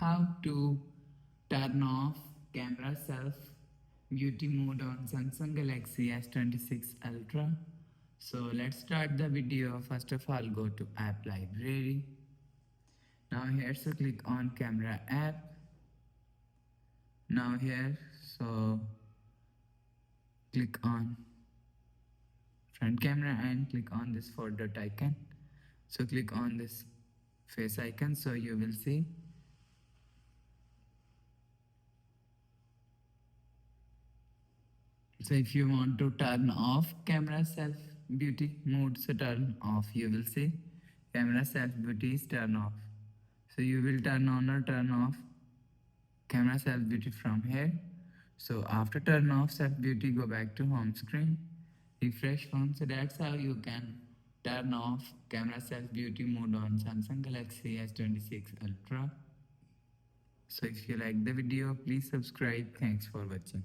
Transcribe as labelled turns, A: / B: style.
A: How to turn off camera self beauty mode on Samsung Galaxy S26 Ultra. So let's start the video. First of all, go to app library. Now here, so click on camera app. Now here, so click on front camera and click on this 4 dot icon. So click on this face icon, so you will see. So if you want to turn off camera self beauty mode, so turn off, you will see camera self beauty is turn off. So you will turn on or turn off camera self beauty from here. So after turn off self beauty, go back to home screen, refresh phone. So that's how you can turn off camera self beauty mode on Samsung Galaxy S26 Ultra. So if you like the video, please subscribe. Thanks for watching.